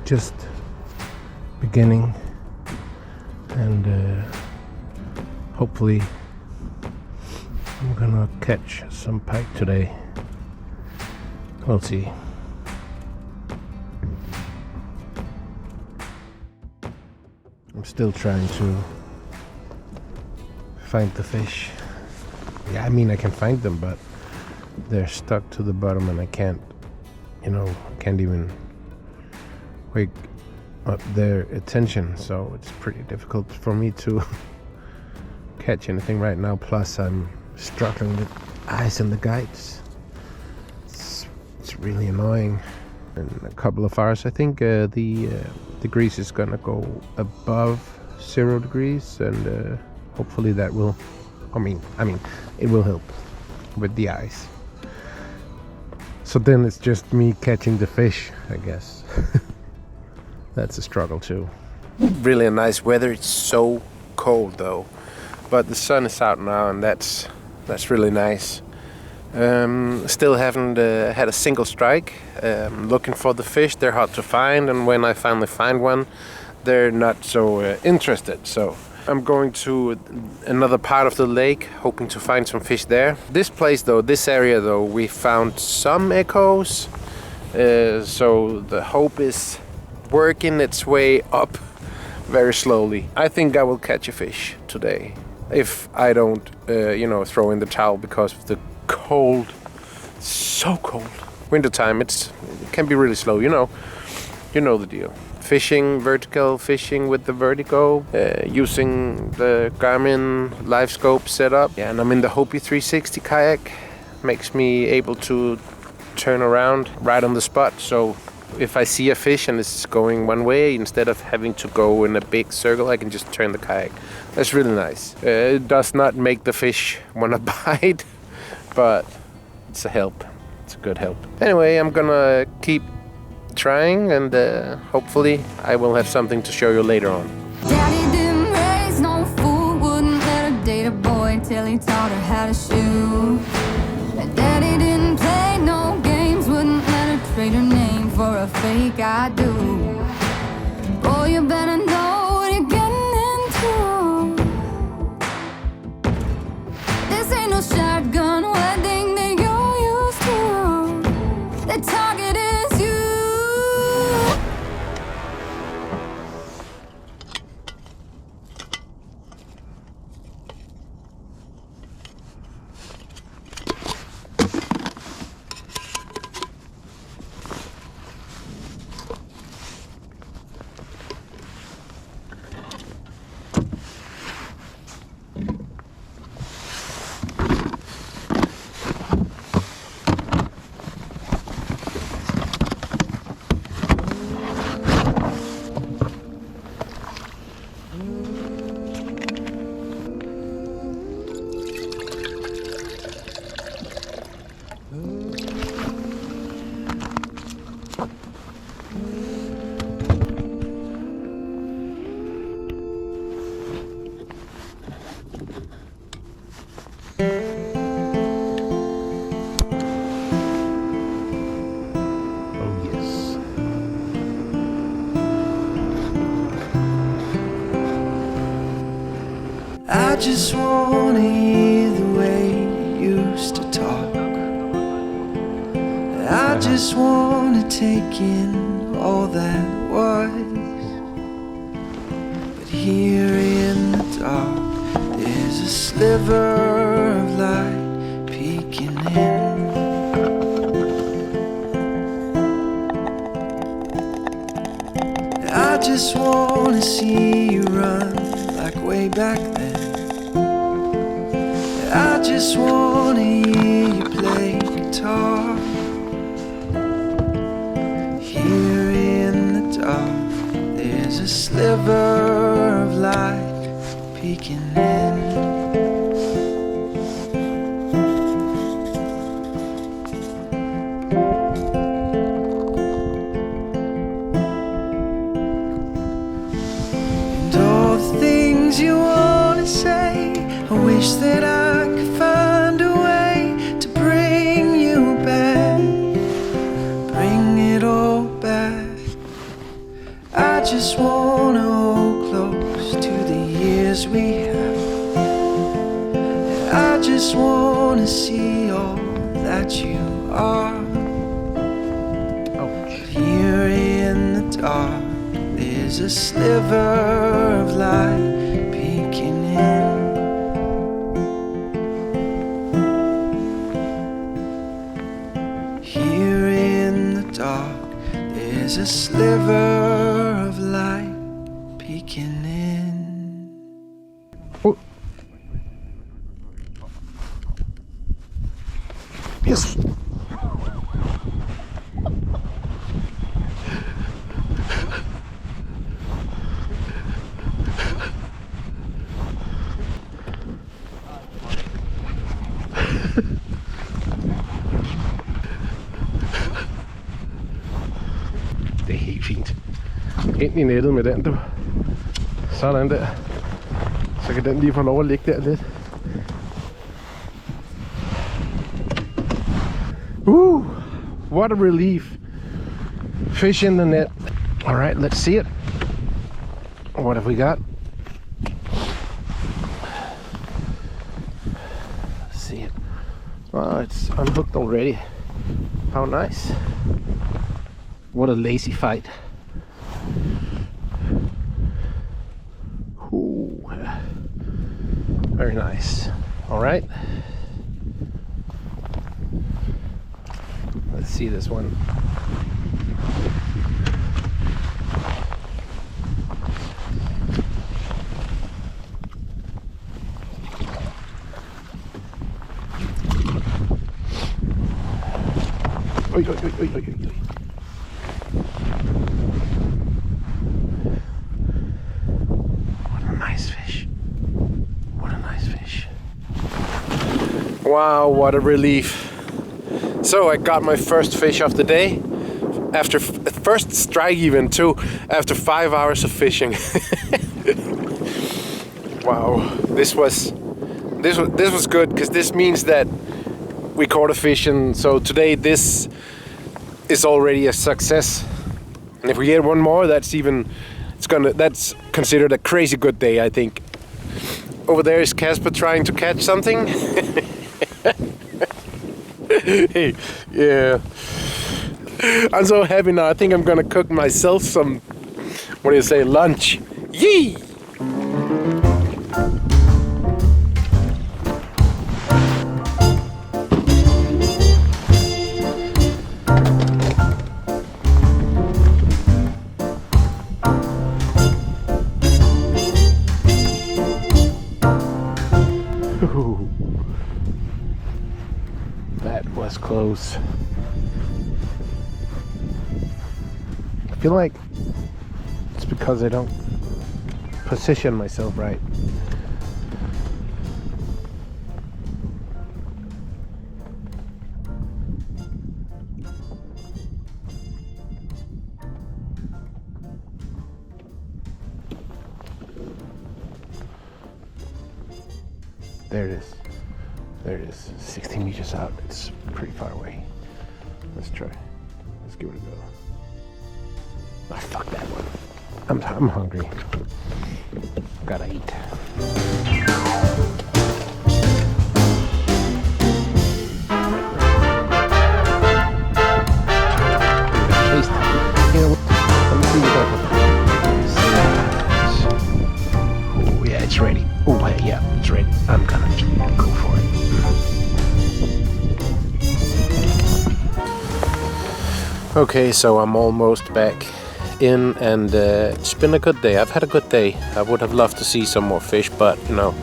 just beginning, and hopefully I'm gonna catch some pike today. We'll see. I'm still trying to find the fish. Yeah, I mean I can find them, but they're stuck to the bottom and I can't even wake up their attention, so it's pretty difficult for me to catch anything right now. Plus I'm struggling with eyes and the guides. It's really annoying. In a couple of hours I think the degrees is gonna go above 0 degrees, and hopefully that will it will help with the ice. So then it's just me catching the fish, I guess. That's a struggle too. Really a nice weather. It's so cold though, but the sun is out now, and that's really nice. Still haven't had a single strike. Looking for the fish. They're hard to find, and when I finally find one, they're not so interested. So I'm going to another part of the lake, hoping to find some fish there. This area though, we found some echoes. So the hope is working its way up very slowly. I think I will catch a fish today, if I don't, throw in the towel because of the cold. So cold. Wintertime, it can be really slow. You know the deal. Vertical fishing with the Vertigo, using the Garmin live scope setup. Yeah, and I'm in the Hobie 360 kayak. Makes me able to turn around right on the spot. So if I see a fish and it's going one way, instead of having to go in a big circle, I can just turn the kayak. That's really nice. It does not make the fish want to bite, but it's a help. It's a good help. Anyway, I'm gonna keep trying, and hopefully I will have something to show you later on. Daddy didn't raise no fool, wouldn't let her date a boy till he taught her how to shoot. And Daddy didn't play no games, wouldn't let her trade her name for a fake I do. Boy, you better know what you're getting into. This ain't no shotgun wedding that you're used to. The target is you. I just wanna hear the way you used to talk. I just wanna take in all that was. But here in the dark, there's a sliver of light peeking in. I just wanna see you run like way back then. I just wanna hear you play guitar. Here in the dark, there's a sliver of light peeking in. And all the things you wanna say, I wish that I could find a way to bring you back, bring it all back. just wanna hold close to the years we have. I just wanna see all that you are. Here in the dark, there's a sliver of light peeking in. Here in the dark, there's a sliver of light peeking in. Oh. Yes. Det er helt fint. Ind i nettet med den, du. Sådan der. Så kan den lige få lov at ligge der lidt. What a relief. Fish in the net. All right, let's see it. What have we got? Let's see it. Oh, it's unhooked already. How nice. What a lazy fight. Ooh. Very nice. All right. Let's see this one. Oi, oi, oi, oi, oi, oi. What a nice fish. What a nice fish. Wow, what a relief. So I got my first fish of the day. After first strike even too, after 5 hours of fishing. Wow, this was good because this means that we caught a fish, and so today this is already a success. And if we get one more, that's considered a crazy good day, I think. Over there is Casper trying to catch something. Hey, yeah. I'm so happy now. I think I'm gonna cook myself some, what do you say, lunch. Yee! That was close. I feel like it's because I don't position myself right. There it is. There it is. 60 meters out. It's pretty far away. Let's try. Let's give it a go. Ah, fuck that one. I'm hungry. Gotta eat. Taste. You know what? Let me see what oh yeah, it's ready. Oh yeah, it's ready. I'm gonna go for it. Okay, so I'm almost back in, and it's been a good day. I've had a good day. I would have loved to see some more fish, but you know,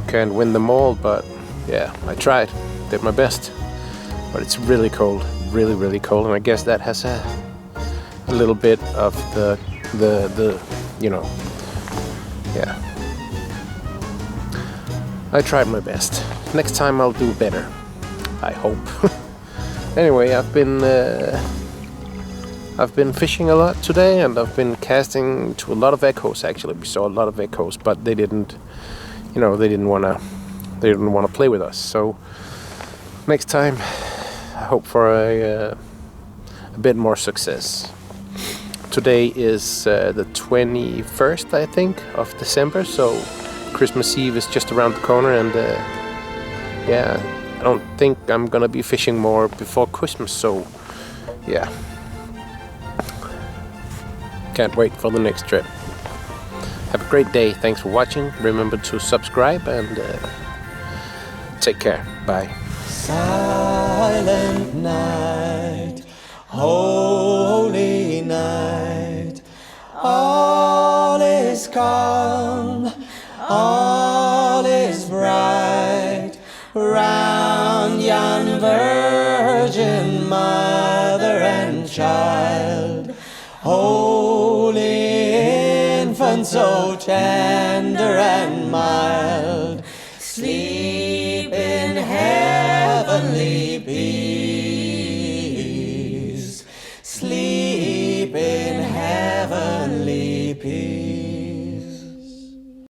can't win them all. But yeah, I tried, did my best. But it's really cold, really cold, and I guess that has a little bit of the you know, yeah. I tried my best. Next time I'll do better, I hope. Anyway, I've been fishing a lot today, and I've been casting to a lot of echoes. Actually, we saw a lot of echoes, but they didn't, you know, they didn't wanna play with us. So next time, I hope for a bit more success. today is the 21st, I think, of December, so Christmas Eve is just around the corner, and yeah, I don't think I'm gonna be fishing more before Christmas, so yeah, can't wait for the next trip. Have a great day. Thanks for watching. Remember to subscribe and take care. Bye. Silent night, holy night, all is calm, all is bright, round yon Virgin Mother and Child, holy infant, so tender and mild, sleep in heavenly peace, sleep in heavenly peace.